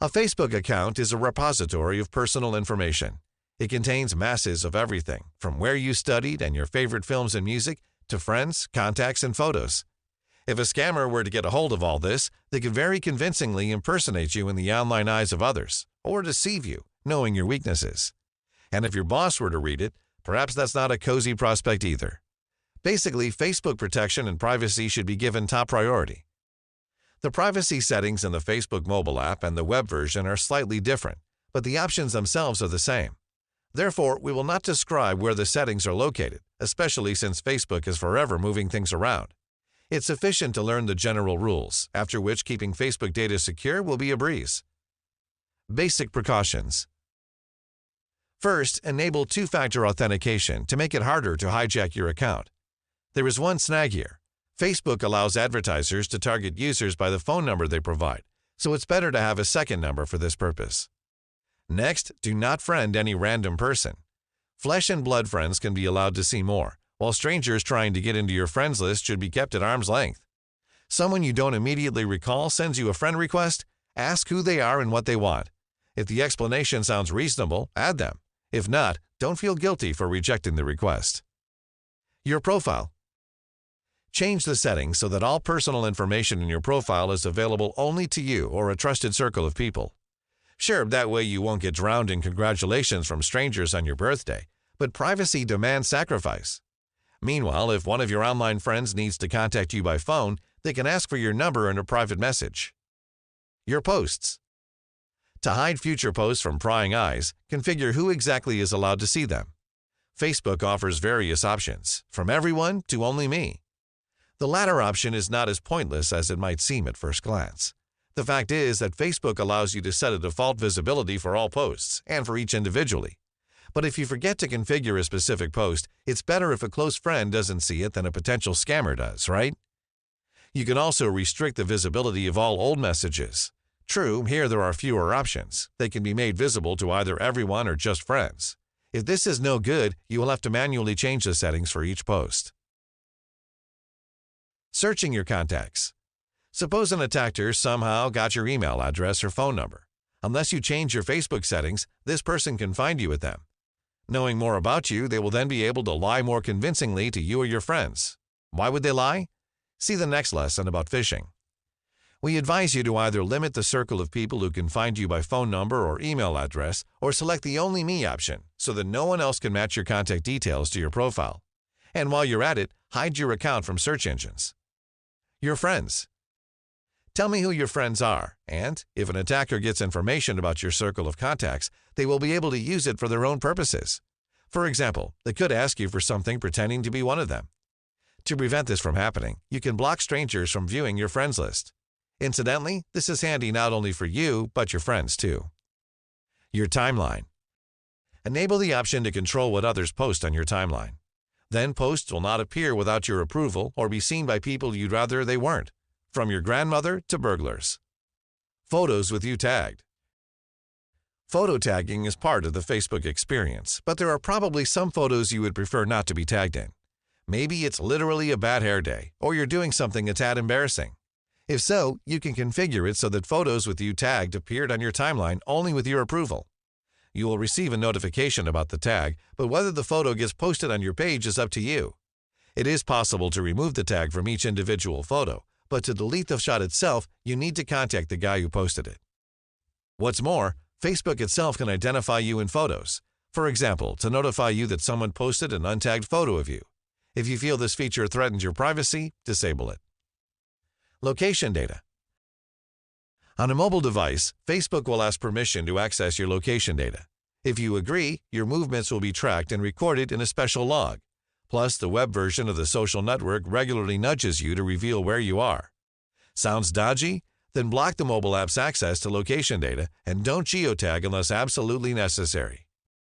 A Facebook account is a repository of personal information. It contains masses of everything, from where you studied and your favorite films and music, to friends, contacts, and photos. If a scammer were to get a hold of all this, they could very convincingly impersonate you in the online eyes of others, or deceive you, knowing your weaknesses. And if your boss were to read it, perhaps that's not a cozy prospect either. Basically, Facebook protection and privacy should be given top priority. The privacy settings in the Facebook mobile app and the web version are slightly different, but the options themselves are the same. Therefore, we will not describe where the settings are located, especially since Facebook is forever moving things around. It's sufficient to learn the general rules, after which keeping Facebook data secure will be a breeze. Basic precautions. First, enable two-factor authentication to make it harder to hijack your account. There is one snag here. Facebook allows advertisers to target users by the phone number they provide, so it's better to have a second number for this purpose. Next, do not friend any random person. Flesh and blood friends can be allowed to see more, while strangers trying to get into your friends list should be kept at arm's length. Someone you don't immediately recall sends you a friend request, ask who they are and what they want. If the explanation sounds reasonable, add them. If not, don't feel guilty for rejecting the request. Your profile. Change the settings so that all personal information in your profile is available only to you or a trusted circle of people. Sure, that way you won't get drowned in congratulations from strangers on your birthday, but privacy demands sacrifice. Meanwhile, if one of your online friends needs to contact you by phone, they can ask for your number in a private message. Your posts. To hide future posts from prying eyes, configure who exactly is allowed to see them. Facebook offers various options, from everyone to only me. The latter option is not as pointless as it might seem at first glance. The fact is that Facebook allows you to set a default visibility for all posts and for each individually. But if you forget to configure a specific post, it's better if a close friend doesn't see it than a potential scammer does, right? You can also restrict the visibility of all old messages. True, here there are fewer options. They can be made visible to either everyone or just friends. If this is no good, you will have to manually change the settings for each post. Searching your contacts. Suppose an attacker somehow got your email address or phone number. Unless you change your Facebook settings, this person can find you with them. Knowing more about you, they will then be able to lie more convincingly to you or your friends. Why would they lie? See the next lesson about phishing. We advise you to either limit the circle of people who can find you by phone number or email address, or select the Only Me option so that no one else can match your contact details to your profile. And while you're at it, hide your account from search engines. Your friends. Tell me who your friends are, and if an attacker gets information about your circle of contacts, they will be able to use it for their own purposes. For example, they could ask you for something pretending to be one of them. To prevent this from happening, you can block strangers from viewing your friends list. Incidentally, this is handy not only for you, but your friends too. Your timeline. Enable the option to control what others post on your timeline. Then posts will not appear without your approval or be seen by people you'd rather they weren't, from your grandmother to burglars. Photos with you tagged. Photo tagging is part of the Facebook experience, but there are probably some photos you would prefer not to be tagged in. Maybe it's literally a bad hair day, or you're doing something a tad embarrassing. If so, you can configure it so that photos with you tagged appeared on your timeline only with your approval. You will receive a notification about the tag, but whether the photo gets posted on your page is up to you. It is possible to remove the tag from each individual photo, but to delete the shot itself, you need to contact the guy who posted it. What's more, Facebook itself can identify you in photos. For example, to notify you that someone posted an untagged photo of you. If you feel this feature threatens your privacy, disable it. Location data. On a mobile device, Facebook will ask permission to access your location data. If you agree, your movements will be tracked and recorded in a special log. Plus, the web version of the social network regularly nudges you to reveal where you are. Sounds dodgy? Then block the mobile app's access to location data and don't geotag unless absolutely necessary.